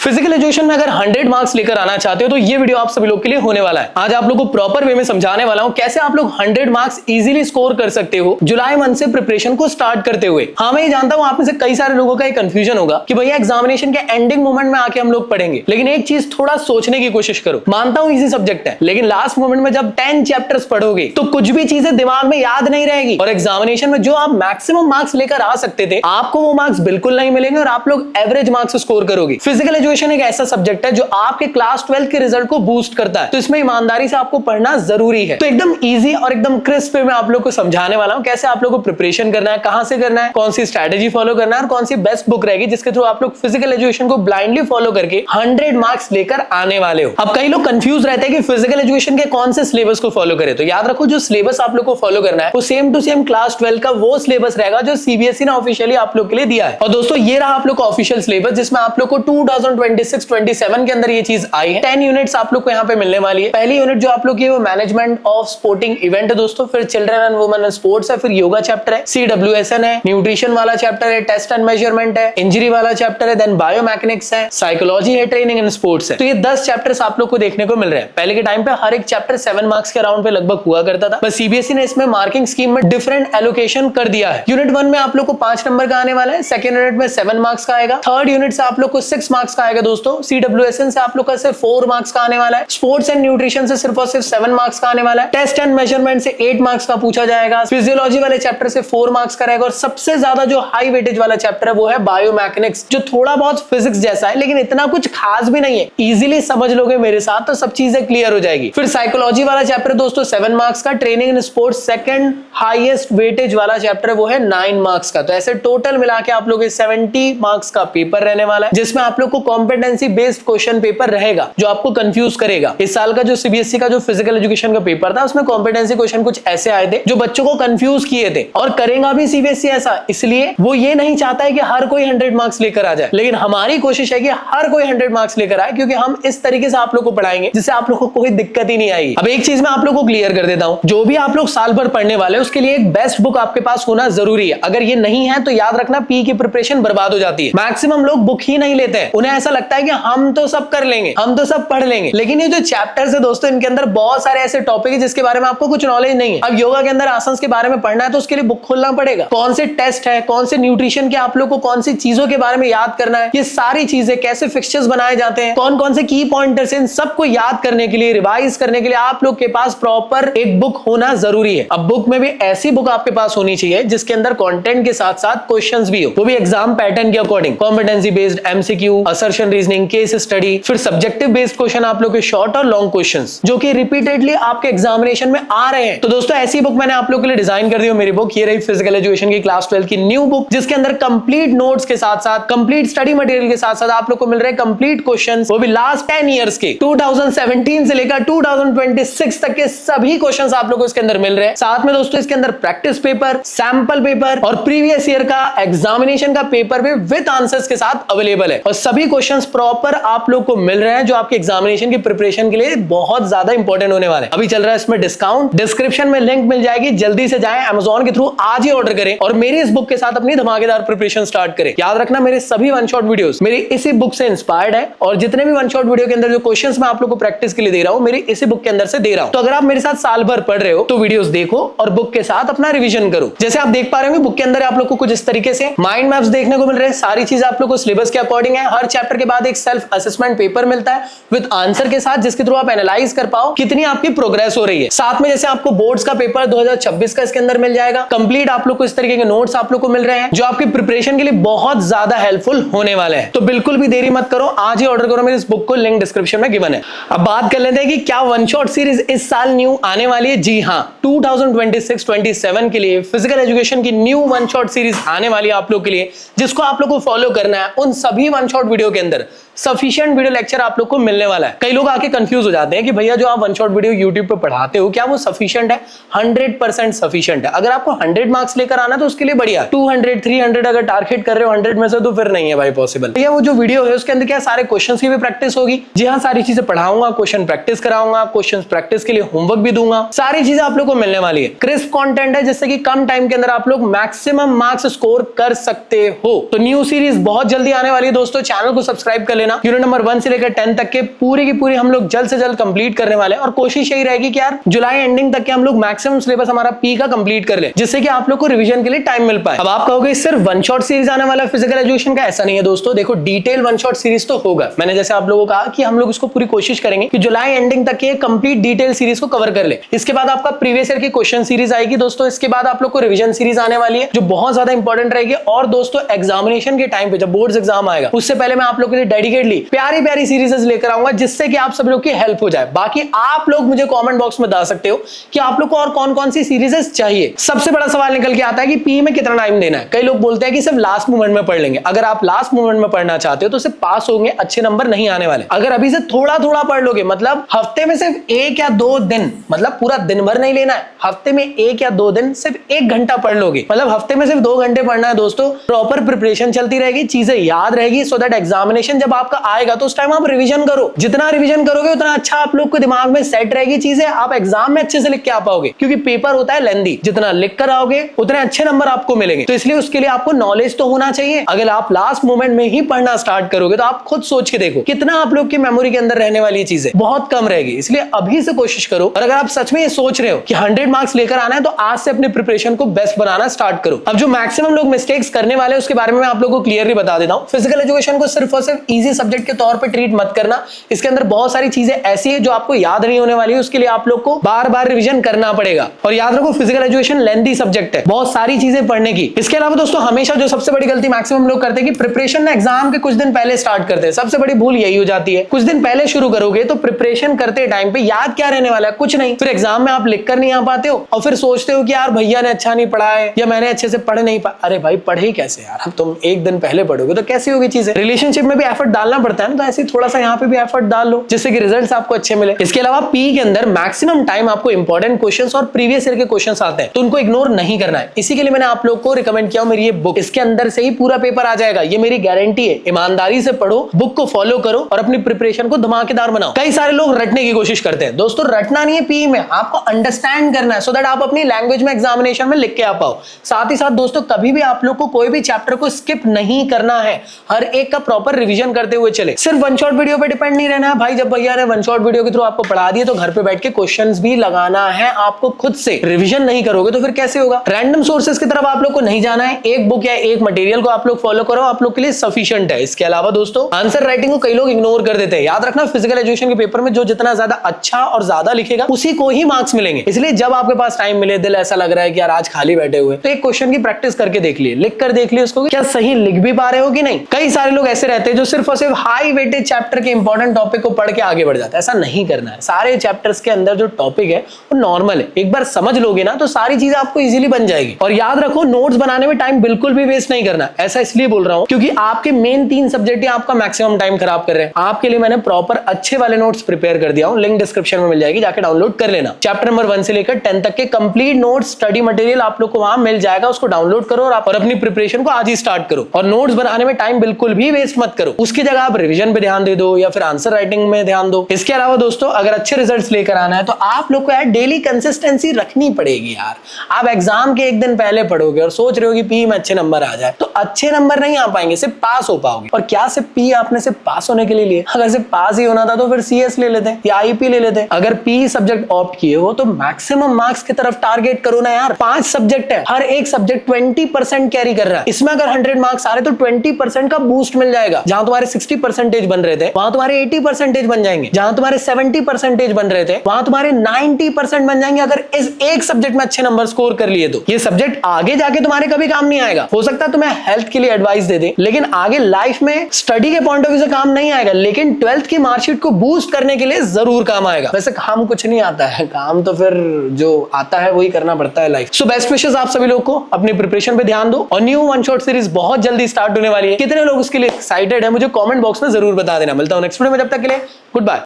Physical education में अगर 100 marks लेकर आना चाहते हो तो ये वीडियो आप सभी लोग के लिए होने वाला है। आज आप लोगों को प्रॉपर वे में समझाने वाला हूं कैसे आप लोग 100 मार्क्स इजीली स्कोर कर सकते हो जुलाई मंथ से प्रिपरेशन को स्टार्ट करते हुए। हाँ, मैं ये जानता हूं आप में से कई सारे लोगों का एक कंफ्यूजन होगा कि भैया एग्जामिनेशन के एंडिंग मोमेंट में आके हम लोग पढ़ेंगे, लेकिन एक चीज थोड़ा सोचने की कोशिश करो। मानता हूं इजी सब्जेक्ट है, लेकिन लास्ट मोमेंट में जब 10 चैप्टर्स पढ़ोगे तो कुछ भी चीजें दिमाग में याद नहीं रहेगी और एग्जामिनेशन में जो आप मैक्सिमम मार्क्स लेकर आ सकते थे आपको वो मार्क्स बिल्कुल नहीं मिलेंगे और आप लोग एवरेज मार्क्स स्कोर करोगे। फिजिकल एजुकेशन एक ऐसा सब्जेक्ट है जो आपके क्लास 12 के रिजल्ट को बूस्ट करता है, तो इसमें ईमानदारी से आपको पढ़ना जरूरी है। तो एकदम इजी और एकदम क्रिस्प में आप लोग को समझाने वाला हूं कैसे आप लोग को प्रिपरेशन करना है, कहां से करना है, कौन सी स्ट्रेटेजी फॉलो करना है और कौन सी बेस्ट बुक रहेगी जिसके थ्रू आप लोग फिजिकल एजुकेशन को ब्लाइंडली फॉलो करके 100 मार्क्स लेकर आने वाले हो। अब कई लोग कंफ्यूज रहते हैं कि फिजिकल एजुकेशन के कौन से सिलेबस को फॉलो करें, तो याद रखो जो सिलेबस आप लोग को फॉलो करना है वो सेम टू सेम क्लास 12 का वो सिलेबस रहेगा जो सीबीएसई ने ऑफिशियली आप लोग के लिए दिया है। और दोस्तों ये रहा आप लोग का ऑफिशियल सिलेबस जिसमें आप लोग को 2026-27 के अंदर ये चीज आई है। 10 यूनिट्स आप लोग को यहाँ पे मिलने वाली है। पहली यूनिट जो आप लोग की है वो मैनेजमेंट ऑफ स्पोर्टिंग इवेंट है दोस्तों, फिर children and women and sports है, फिर योगा चैप्टर है, CWSN है, न्यूट्रिशन वाला चैप्टर है, टेस्ट एंड मेजरमेंट है, इंजरी वाला चैप्टर है, देन बायोमैकेनिक्स है, साइकोलॉजी है, ट्रेनिंग एंड स्पोर्ट्स है। तो ये 10 चैप्टर्स आप लोग को देखने को मिल रहे हैं। पहले के टाइम पे हर एक चैप्टर 7 मार्क्स के राउंड पे लगभग हुआ करता था, बस सीबीएसई ने इसमें मार्किंग स्कीम में डिफरेंट एलोकेशन कर दिया है। यूनिट 1 में आप लोग को 5 नंबर का आने वाला है, सेकंड यूनिट में 7 मार्क्स का आएगा, थर्ड यूनिट से आप लोग को 6 मार्क्स का आएगा दोस्तों, CWSN से आप लोग का सिर्फ 4 मार्क्स का आने वाला है, स्पोर्ट्स एंड न्यूट्रिशन से सिर्फ और सिर्फ 7 मार्क्स का आने वाला है, टेस्ट एंड मेजरमेंट से 8 मार्क्स का पूछा जाएगा, फिजियोलॉजी वाले चैप्टर से 4 मार्क्स का रहेगा और सबसे ज्यादा जो हाई वेटेज वाला चैप्टर है वो है बायोमैकेनिक्स, जो थोड़ा बहुत फिजिक्स जैसा है लेकिन इतना कुछ खास भी नहीं है। इजीली समझ लोगे मेरे साथ तो सब चीजें क्लियर हो जाएगी। फिर साइकोलॉजी वाला चैप्टर दोस्तों 7 मार्क्स का, training and sports second highest weightage वाला चैप्टर वो है 9 मार्क्स का। तो ऐसे टोटल मिला के आप लोग 70 मार्क्स का पेपर रहने वाला है जिसमें आप लोग को कॉम्पिटेंसी बेस्ड क्वेश्चन पेपर रहेगा जो आपको कंफ्यूज करेगा। इस साल का जो सीबीएसई का जो फिजिकल एजुकेशन का पेपर था उसमें कॉम्पिटेंसी क्वेश्चन कुछ ऐसे आए थे जो बच्चों को कंफ्यूज किए थे, और करेगा भी सीबीएसई ऐसा, इसलिए वो ये नहीं चाहता है कि हर कोई 100 मार्क्स लेकर आ जाए, लेकिन हमारी कोशिश है कि हर कोई 100 मार्क्स लेकर आए, क्योंकि हम इस तरीके से आप लोग को पढ़ाएंगे जिससे आप लोग को कोई दिक्कत ही नहीं आएगी। अब एक चीज मैं आप लोग को क्लियर कर देता हूं, जो भी आप लोग साल भर पढ़ने वाले हैं उसके लिए एक बेस्ट बुक आपके पास होना जरूरी है। अगर ये नहीं है तो याद रखना पी की प्रिपरेशन बर्बाद हो जाती है। मैक्सिमम लोग बुक ही नहीं लेते हैं, उन्हें ऐसा लगता है कि हम तो सब कर लेंगे, हम तो सब पढ़ लेंगे, लेकिन ये जो चैप्टर्स है दोस्तों इनके अंदर बहुत सारे ऐसे टॉपिक है जिसके बारे में आपको कुछ नॉलेज नहीं है। अब योगा के अंदर आसंस के बारे में पढ़ना है तो उसके लिए बुक खोलना पड़ेगा, कौन से टेस्ट है, कौन से न्यूट्रिशन के आप लोग को कौन सी चीजों के बारे में याद करना है, ये सारी चीजें कैसे फिक्सचर्स बनाए जाते हैं, कौन कौन से की पॉइंटर्स हैं, इन सबको याद करने के लिए, रिवाइज करने के लिए आप लोग के पास प्रॉपर एक बुक होना जरूरी है। अब बुक में भी ऐसी बुक आपके पास होनी चाहिए जिसके अंदर कंटेंट के साथ साथ क्वेश्चंस भी हो, वो भी एग्जाम पैटर्न के according, competency based, MCQ, assertion reasoning, case study, फिर सब्जेक्टिव बेस्ड क्वेश्चन आप लोग के शॉर्ट और लॉन्ग क्वेश्चंस जो कि रिपीटेडली आपके एग्जामिनेशन में आ रहे हैं। तो दोस्तों ऐसी बुक मैंने आप लोग के लिए डिजाइन कर दी है। मेरी बुक ये रही फिजिकल एजुकेशन की क्लास 12 की न्यू बुक, जिसके अंदर कंप्लीट नोट्स के साथ साथ कंप्लीट स्टडी मटेरियल के साथ साथ आप लोग को मिल रहे हैं कंप्लीट क्वेश्चंस, वो भी लास्ट 10 इयर्स के 2017 से लेकर 2026 तक के सभी क्वेश्चंस आप लोग को इसके अंदर मिल रहे हैं। साथ में दोस्तों इसके अंदर प्रैक्टिस पेपर, सैंपल पेपर और प्रीवियस ईयर का एग्जामिनेशन का पेपर भी विद आंसर्स के साथ अवेलेबल है और सभी क्वेश्चंस प्रॉपर आप लोग को मिल रहे हैं जो आपके एग्जामिनेशन की प्रिपरेशन के लिए बहुत ज्यादा इंपॉर्टेंट होने वाले हैं। अभी चल रहा है इसमें डिस्काउंट, डिस्क्रिप्शन में लिंक मिल जाएगी, जल्दी से जाएं Amazon के थ्रू आज ही ऑर्डर करें और मेरी इस बुक के साथ अपनी धमाकेदार प्रिपरेशन स्टार्ट करें। याद रखना मेरे सभी वन शॉट वीडियोस मेरी इसी बुक से इंस्पायर्ड है और जितने भी वन शॉट वीडियो के अंदर जो क्वेश्चंस मैं आप लोग को प्रैक्टिस के लिए दे रहा हूं मेरी इसी बुक के अंदर से दे रहा हूं। तो अगर आप मेरे साथ साल भर पढ़ रहे हो तो वीडियोस देखो और बुक के साथ अपना रिवीजन करो। जैसे आप देख पा रहे हो बुक के अंदर आप लोग को कुछ इस तरीके से माइंड मैप्स देखने को मिल रहे हैं, सारी चीज आप लोग को सिलेबस के अकॉर्डिंग है। हर चैप्टर के बाद एक सेल्फ असेसमेंट पेपर मिलता है विद आंसर के साथ, जिसके थ्रू आप एनालाइज कर पाओ कितनी आपकी प्रोग्रेस हो रही है। साथ में जैसे आपको बोर्ड्स का पेपर 2026 का इसके अंदर मिल जाएगा, कंप्लीट आप लोग को इस तरीके के नोट्स आप लोग को मिल रहे हैं जो आपकी प्रिपरेशन के लिए बहुत ज्यादा हेल्पफुल होने वाले हैं। तो बिल्कुल भी देरी मत करो, आज ही ऑर्डर करो मेरी इस बुक को, लिंक डिस्क्रिप्शन में गिवन है। अब बात कर लेते हैं कि क्या वन शॉट सीरीज इस साल न्यू आने वाली है। जी हाँ, 2026-27 के लिए फिजिकल एजुकेशन की न्यू वन शॉट सीरीज आने वाली है आप लोग के लिए, जिसको आप लोग को फॉलो करना है। उन सभी वन शॉट वीडियो के अंदर सफिशिएंट वीडियो लेक्चर आप लोग को मिलने वाला है। कई लोग आके कंफ्यूज हो जाते हैं कि भैया जो आप वन शॉट वीडियो यूट्यूब पे पढ़ाते हो क्या वो सफिशिएंट है? 100% सफिशिएंट है। अगर आपको 100 मार्क्स लेकर आना तो उसके लिए बढ़िया, 200 300 अगर टारगेट कर रहे हो 100 में से तो फिर नहीं है भाई पॉसिबल। भैया वो जो वीडियो है उसके अंदर क्या सारे क्वेश्चंस की भी प्रैक्टिस होगी? जी हाँ, सारी चीजें पढ़ाऊंगा, क्वेश्चन प्रैक्टिस कराऊंगा, क्वेश्चन प्रैक्टिस के लिए होमवर्क भी दूंगा, सारी चीजें आप लोग को मिलने वाली है। क्रिस्प कंटेंट है जिससे कि कम टाइम के अंदर आप लोग मैक्सिमम मार्क्स स्कोर कर सकते हो। तो न्यू सीरीज बहुत जल्दी आने वाली है दोस्तों, चैनल को सब्सक्राइब कर लेना। यूनिट नंबर 1 से लेकर 10 तक के पूरी की पूरी हम लोग जल्द से जल्द कंप्लीट करने वाले हैं और कोशिश यही रहेगी कि यार जुलाई एंडिंग तक के हम लोग मैक्सिमम सिलेबस हमारा पी का कंप्लीट कर ले, जिससे कि आप लोग को रिवीजन के लिए टाइम मिल पाए। अब आप कहोगे सिर्फ वन शॉट सीरीज आने वाला फिजिकल एजुकेशन का, ऐसा नहीं है दोस्तों। देखो डिटेल वन शॉट सीरीज तो होगा, मैंने जैसे आप लोगों को कहा कि हम लोग इसको पूरी कोशिश करेंगे कि जुलाई एंडिंग तक के कंप्लीट डिटेल सीरीज को कवर कर ले। इसके बाद आपका प्रीवियस ईयर की क्वेश्चन सीरीज आएगी दोस्तों। इसके बाद आप लोग को रिवीजन सीरीज आने वाली है जो बहुत ज्यादा इंपॉर्टेंट रहेगी। और दोस्तों एग्जामिनेशन के टाइम पे जब बोर्ड्स एग्जाम आएगा उससे पहले मैं आप लोग के लिए डेडिकेटली प्यारी प्यारी सीरीज लेकर आऊंगा, जिससे कि आप सब लोग की हेल्प हो जाए। बाकी आप लोग मुझे कमेंट बॉक्स में बता सकते हो कि आप लोग को और कौन कौन सी सीरीजेस चाहिए। सबसे बड़ा सवाल निकल के आता है कि पी में कितना टाइम देना है। कई लोग बोलते हैं कि सिर्फ लास्ट मोमेंट में पढ़ लेंगे। अगर आप लास्ट मोमेंट में पढ़ना चाहते हो तो सिर्फ पास होंगे, अच्छे नंबर नहीं आने वाले। अगर अभी से थोड़ा थोड़ा पढ़ लोगे, मतलब हफ्ते में सिर्फ 1 या 2 दिन, मतलब पूरा दिन भर नहीं लेना है, हफ्ते में 1 या 2 दिन सिर्फ 1 घंटा पढ़ लोगे, मतलब हफ्ते में सिर्फ 2 घंटे पढ़ना है दोस्तों। प्रॉपर प्रिपरेशन चलती रहेगी, चीजें याद रहेगी, सो दैट एग्जामिनेशन जब आपका आएगा तो उस टाइम आप रिवीजन करो। जितना रिवीजन करोगे उतना अच्छा आप लोग को दिमाग में सेट रहेगी चीजें, आप एग्जाम में अच्छे से लिख के आ पाओगे, क्योंकि पेपर होता है लेंदी। जितना लिख कर आओगे उतने अच्छे नंबर आपको मिलेंगे। तो इसलिए उसके लिए आपको नॉलेज तो होना चाहिए। अगर आप लास्ट मोमेंट में ही पढ़ना स्टार्ट करोगे तो आप खुद सोच के देखो कितना आप लोग की मेमोरी के अंदर रहने वाली चीजें बहुत कम रहेगी। इसलिए अभी से कोशिश करो। और अगर आप सच में ये सोच रहे हो कि 100 मार्क्स लेकर आना है तो आज से अपने प्रिपरेशन को बेस्ट बनाना स्टार्ट करो। अब जो मैक्सिमम लोग मिस्टेक्स करने वाले हैं उसके बारे में मैं आप लोगों को क्लियरली बता देता हूं। फिजिकल एजुकेशन को सिर्फ और सिर्फ इजी सब्जेक्ट के तौर पर ट्रीट मत करना। इसके अंदर बहुत सारी चीजें ऐसी है जो आपको याद नहीं होने वाली है, उसके लिए आप लोग को बार बार रिवीजन करना पड़ेगा। और याद रखो फिजिकल एजुकेशन लेंथी सब्जेक्ट है, बहुत सारी चीजें पढ़ने की। इसके अलावा दोस्तों हमेशा जो सबसे बड़ी गलती मैक्सिमम लोग करते हैं कि प्रिपरेशन ना एग्जाम के कुछ दिन पहले स्टार्ट करते हैं। सबसे बड़ी भूल यही हो जाती है। कुछ दिन पहले शुरू करोगे तो प्रिपरेशन करते टाइम पे याद क्या रहने वाला है, कुछ नहीं। फिर एग्जाम में आप लिख कर नहीं आ पाते हो और फिर सोचते हो कि यार भैया ने अच्छा नहीं पढ़ा है या मैंने अच्छे से पढ़ नहीं पा। अरे भाई पढ़े कैसे यार, अब तुम एक दिन पहले पढ़ोगे तो कैसी होगी चीजें। रिलेशनशिप में भी एफर्ट डालना पड़ता है ना, तो ऐसे थोड़ा सा यहाँ पे भी एफर्ट डाल लो जिससे कि रिजल्ट्स आपको अच्छे मिले। इसके अलावा पी के अंदर मैक्सिमम टाइम आपको इंपॉर्टेंट क्वेश्चंस और प्रीवियस ईयर के क्वेश्चंस आते हैं, तो उनको इग्नोर नहीं करना है। इसी के लिए मैंने आप लोग को रिकमेंड किया मेरी ये बुक। इसके अंदर से ही पूरा पेपर आ जाएगा, ये मेरी गारंटी है। ईमानदारी से पढ़ो, बुक को फॉलो करो और अपनी प्रिपरेशन को धमाकेदार बनाओ। कई सारे लोग रटने की कोशिश करते हैं दोस्तों, रटना नहीं है पी में, आपको अंडरस्टैंड करना है, सो दैट आप अपनी लैंग्वेज में एग्जामिनेशन में लिख के आ पाओ। साथ ही साथ दोस्तों कभी भी आप लोग को कोई भी चैप्टर को स्किप नहीं करना है, हर एक का प्रॉपर रिवीजन करते हुए चले। सिर्फ वन शॉट वीडियो पे डिपेंड नहीं रहना है भाई। जब भैया ने वन शॉट वीडियो के थ्रू आपको पढ़ा दिए तो घर पे बैठ के क्वेश्चंस भी लगाना है आपको खुद से। रिवीजन नहीं करोगे तो फिर कैसे होगा। रैंडम सोर्सेज की तरफ आप लोग को नहीं जाना है, एक बुक या एक मटेरियल को आप लोग फॉलो करो, आप लोग के लिए सफिशिएंट है। इसके अलावा दोस्तों आंसर राइटिंग को कई लोग इग्नोर कर देते हैं। याद रखना फिजिकल एजुकेशन के पेपर में जो जितना ज्यादा अच्छा और ज्यादा लिखेगा उसी को ही मार्क्स मिलेंगे। इसलिए जब आपके पास टाइम मिले, दिल ऐसा लग रहा है कि यार आज खाली बैठे हुए, तो एक क्वेश्चन की प्रैक्टिस करके देख लिए, लिख कर देख लिए उसको क्या सही लिख भी पा रहे हो कि नहीं। कई सारे लोग ऐसे रहते हैं जो सिर्फ और सिर्फ हाई वेटेज चैप्टर के इंपॉर्टेंट टॉपिक को पढ़ के आगे बढ़ जाता है। ऐसा नहीं करना है। सारे चैप्टर्स के अंदर जो टॉपिक है वो नॉर्मल है, एक बार समझ लोगे ना तो सारी चीजें आपको इजीली बन जाएगी। और याद रखो नोट्स बनाने में टाइम बिल्कुल भी वेस्ट नहीं करना। ऐसा इसलिए बोल रहा हूं क्योंकि आपके मेन 3 सब्जेक्ट आपका मैक्सिमम टाइम खराब कर रहे हैं। आपके लिए मैंने प्रॉपर अच्छे वाले नोट्स प्रिपेयर कर दिया हूं, लिंक डिस्क्रिप्शन में मिल जाएगी, जाके डाउनलोड कर लेना। चैप्टर नंबर 1 से लेकर 10 तक के कंप्लीट नोट्स स्टडी मटेरियल आप लोग को वहां मिल जाएगा, उसको डाउनलोड करो और अपनी प्रिपरेशन को आज ही स्टार्ट करो। और नोट्स बनाने में टाइम बिल्कुल भी वेस्ट मत करो, उसकी जगह आप रिवीजन पे ध्यान दे दो या फिर आंसर राइटिंग में ध्यान दो। इसके अलावा दोस्तों अगर अच्छे रिजल्ट्स लेकर आना है तो आप लोग को यार डेली कंसिस्टेंसी रखनी पड़ेगी यार। आप एग्जाम के एक दिन पहले पढ़ोगे और सोच रहे हो कि पी में अच्छे नंबर आ जाए, तो अच्छे नंबर नहीं आ पाएंगे, सिर्फ पास हो पाओगे। और क्या सिर्फ पी आपने सिर्फ पास होने के लिए लिए? अगर सिर्फ पास ही होना था तो फिर सीएस ले लेते या आईपी ले लेते। अगर पी सब्जेक्ट ऑप्ट किए हो तो मैक्सिमम मार्क्स की तरफ टारगेट करो ना यार। 5 सब्जेक्ट है, हर एक सब्जेक्ट 20% कैरी कर रहा है। इसमें अगर 100 मार्क्स आ रहे तो 20% का बूस्ट मिल जाएगा। जहां तुम्हारे 60% बन रहे थे वहां तुम्हारे 80% बन जाएंगे, जहां तुम्हारे 70% बन रहे थे वहां तुम्हारे 90% बन जाएंगे। अगर इस एक सब्जेक्ट में अच्छे नंबर स्कोर कर लिए तो ये सब्जेक्ट आगे जाके तुम्हारे कभी काम नहीं आएगा। हो सकता है तुम्हें हेल्थ के लिए एडवाइस दे दे, लेकिन आगे लाइफ में स्टडी के पॉइंट ऑफ व्यू से काम नहीं आएगा, लेकिन 12th की मार्कशीट को बूस्ट करने के लिए जरूर काम आएगा। वैसे काम कुछ नहीं आता है, काम तो फिर जो आता है वही करना पड़ता है लाइफ। सो बेस्ट विशेस आप सभी लोग को, अपनी प्रिपरेशन पे ध्यान दो और न्यू वन शॉट सीरीज बहुत जल्दी स्टार्ट होने वाली है। कितने लोग उसके लिए एक्साइटेड है मुझे कमेंट बॉक्स में जरूर बता देना। मिलता हूं नेक्स्ट वीडियो में, जब तक के लिए गुड बाय।